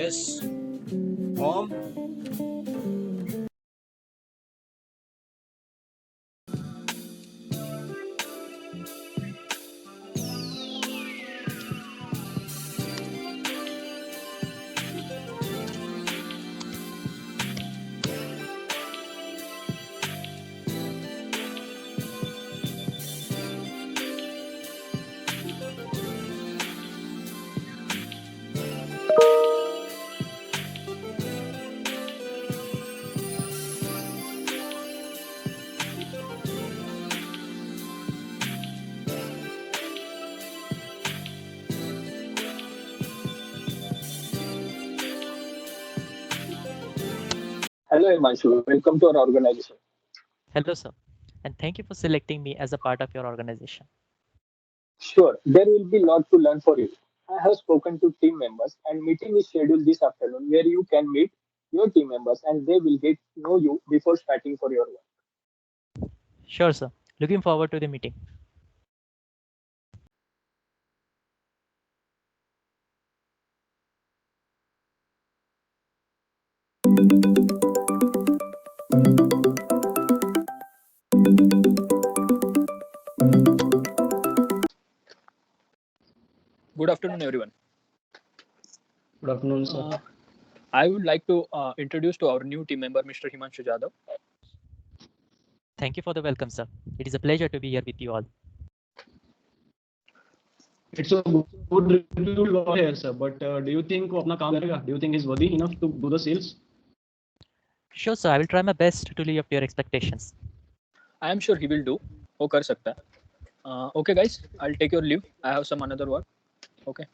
Yes. Om. Hello, Himanshu. Welcome to our organization. Hello, sir, and thank you for selecting me as a part of your organization. Sure, there will be lot to learn for you. I have spoken to team members, and meeting is scheduled this afternoon where you can meet your team members and they will get to know you before starting for your work. Sure, sir. Looking forward to the meeting. Good afternoon, everyone. Good afternoon, sir. I would like to introduce to our new team member, Mr. Himanshu Jadhav. Thank you for the welcome, sir. It is a pleasure to be here with you all. It's a good review we got here, sir. But do you think वो अपना काम करेगा? Do you think he's worthy enough to do the sales? Sure, sir. I will try my best to live up to your expectations. I am sure he will do. वो कर सकता है. Okay, guys. I'll take your leave. I have some another work. Okay.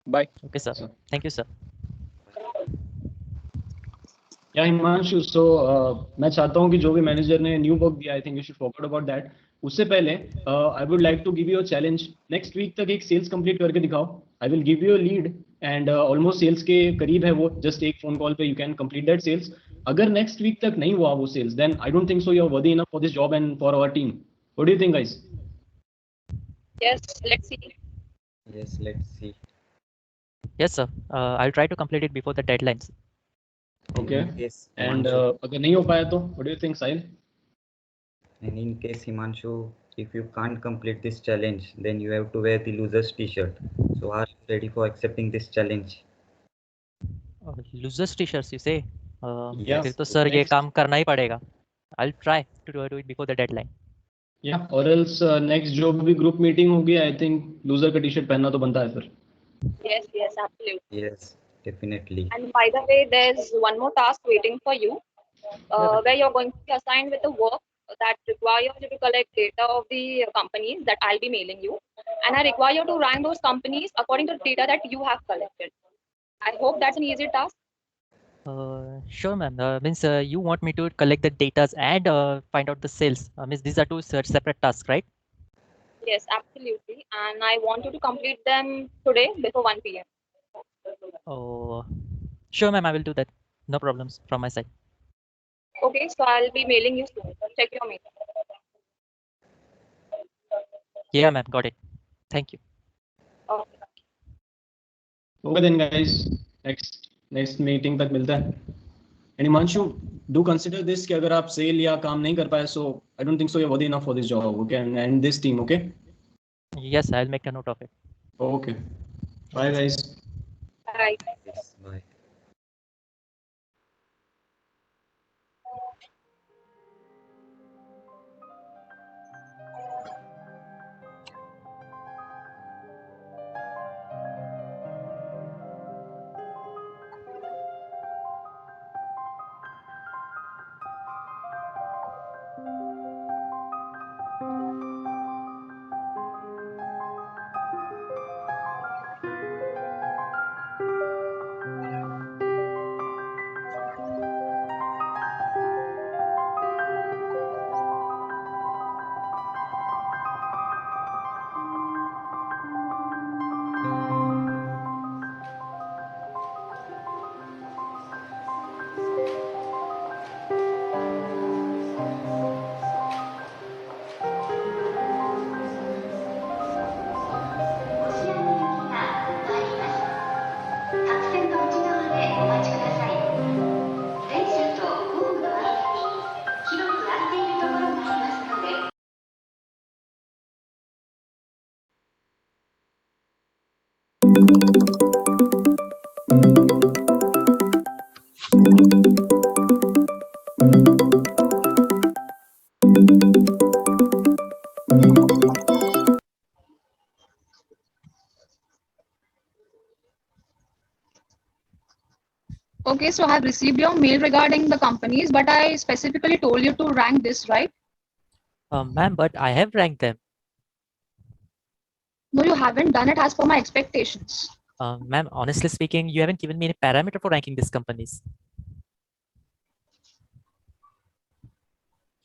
Bye. Okay, sir. Sir. Thank you, sir. Yeah, Himanshu. So मैं चाहता हूँ कि जो भी मैनेजर ने न्यू वर्क दिया, I think you should forget about that. उससे पहले I would like to give you a challenge. Next week तक एक sales complete करके दिखाओ. I will give you a lead and almost sales के करीब है वो. Just एक phone call पे you can complete that sales. अगर next week तक नहीं हुआ वो sales, then I don't think so you're worthy enough for this job and for our team. What do you think, guys? Yes, let's see. Yes, let's see. Yes, sir. I'll try to complete it before the deadlines. Okay. Yes, And Himanshu. अगर नहीं हो पाया तो what do you think, Sahil? And in case Himanshu, if you can't complete this challenge, then you have to wear the loser's t-shirt. So are you ready for accepting this challenge? Losers t-shirts, you say? Yeah. फिर तो sir ये Next. काम करना ही पड़ेगा. I'll try to do it before the deadline. Yeah. Or else next जो भी group meeting होगी, I think loser का t-shirt पहनना तो बनता है फिर. Yes, absolutely. Yes, definitely. And by the way, there's one more task waiting for you, where you're going to be assigned with a work that requires you to collect data of the companies that I'll be mailing you, and I require you to rank those companies according to the data that you have collected. I hope that's an easy task. Sure, ma'am. Means you want me to collect the data and find out the sales. Means these are two separate tasks, right? Yes, absolutely. And I want you to complete them today before 1 p.m. Oh, sure, ma'am. I will do that. No problems from my side. Okay, so I'll be mailing you soon. Check your mail. Yeah, ma'am. Got it. Thank you. Okay. Okay then, guys. Next meeting तक मिलता है. And Himanshu, do consider this कि अगर आप sale या काम नहीं कर पाए, so I don't think so you're worthy enough for this job. Okay, and this team. Okay. Yes, I'll make a note of it. Okay. Bye, guys. Bye. Yes, bye. Okay, so I have received your mail regarding the companies, but I specifically told you to rank this, right? Ma'am, but I have ranked them. No, you haven't done it as per my expectations. Ma'am, honestly speaking, you haven't given me any parameter for ranking these companies.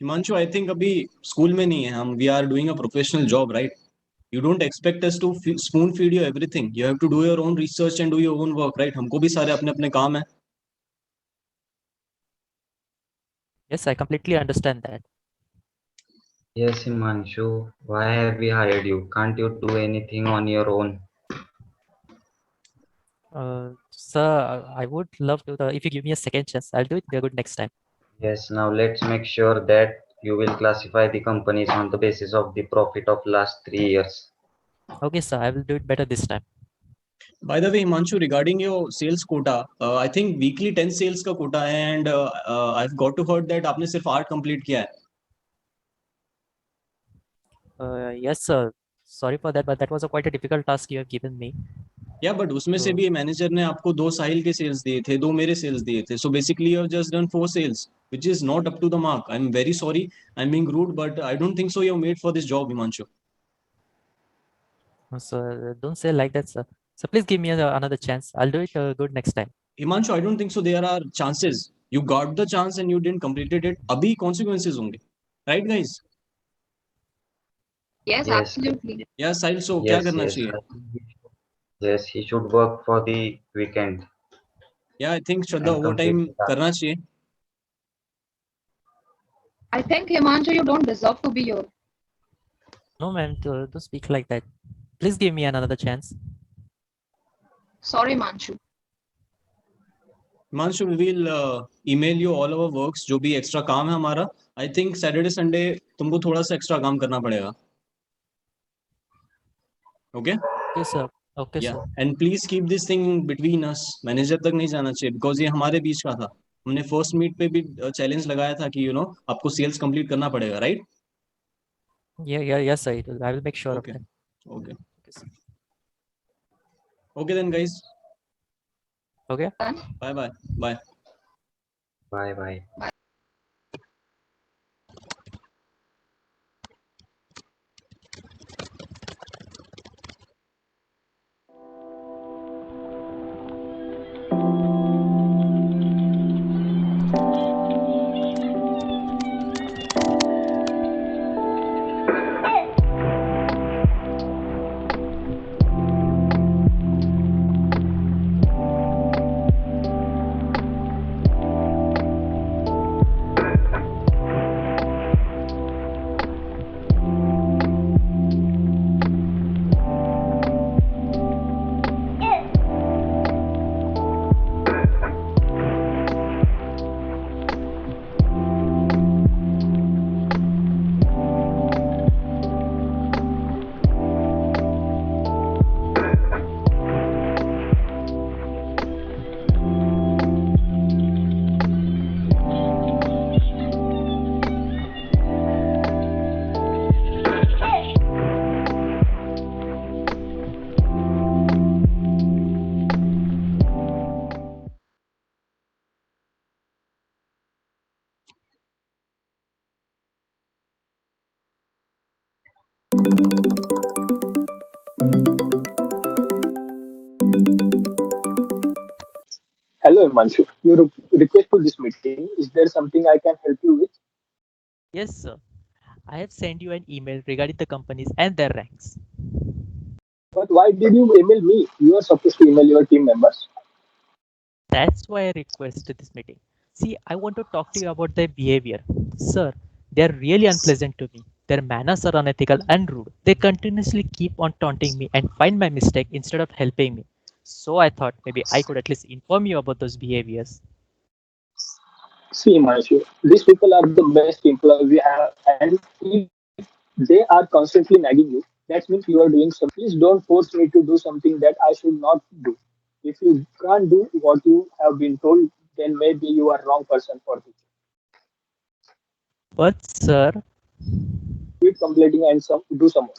Himanshu, I think अभी school में नहीं है हम. We are doing a professional job, right? You don't expect us to spoon feed you everything. You have to do your own research and do your own work, right? हमको भी सारे अपने अपने काम है. Yes, I completely understand that. Yes, Himanshu, why have we hired you? Can't you do anything on your own? Sir, I would love to, if you give me a second chance, I'll do it good next time. Yes, now let's make sure that you will classify the companies on the basis of the profit of last 3 years. Okay, sir, I will do it better this time. By the way, Himanshu, regarding your sales quota, I think weekly 10 sales का quota है, and I've got to heard that आपने सिर्फ 8 complete किया है. Yes, sir. Sorry for that, but that was quite a difficult task you have given me. Yeah, but उसमें से तो- भी मैनेजर ने आपको 2 साहिल के सेल्स दिए थे, 2 मेरे सेल्स दिए थे. So basically you have just done 4 sales, which is not up to the mark. I'm very sorry. I'm being rude, but I don't think so you're made for this job, Himanshu. Sir, don't say like that, sir. So please give me another chance. I'll do it good next time. Himanshu, I don't think so. There are chances. You got the chance and you didn't completed it. अभी consequences होंगे, right, guys? Yes, Yes. absolutely. Yeah, Sahil. So क्या करना चाहिए? Yes, he should work for the weekend. Yeah, I think Shraddha And overtime complete the task. करना चाहिए. I think, Himanshu, you don't deserve to be here. No, ma'am, don't speak like that. Please give me another chance. Sorry, Himanshu. Himanshu, we will email you all our works जो भी extra काम है हमारा. I think Saturday Sunday तुमको थोड़ा सा extra काम करना पड़ेगा. Okay? Okay, sir. Okay, Yeah. sir. And please keep this thing between us. Manager तक नहीं जाना चाहिए because ये हमारे बीच का था. हमने first meet पे भी challenge लगाया था कि आपको sales complete करना पड़ेगा, right? Yes, sir. I will make sure Okay. of that. Okay. Okay, sir. Okay then, guys. Okay. Bye bye. Bye. Bye bye. Hello, Himanshu. Your request to this meeting. Is there something I can help you with? Yes, sir. I have sent you an email regarding the companies and their ranks. But why did you email me? You are supposed to email your team members. That's why I requested this meeting. See, I want to talk to you about their behavior. Sir, they are really unpleasant to me. Their manners are unethical and rude. They continuously keep on taunting me and find my mistake instead of helping me. So I thought maybe I could at least inform you about those behaviors. See, Himanshu, these people are the best employees we have, and if they are constantly nagging you, That means you are doing something. Please don't force me to do something that I should not do. If you can't do what you have been told, then maybe you are wrong person for this. But sir, Quit complaining and do some more.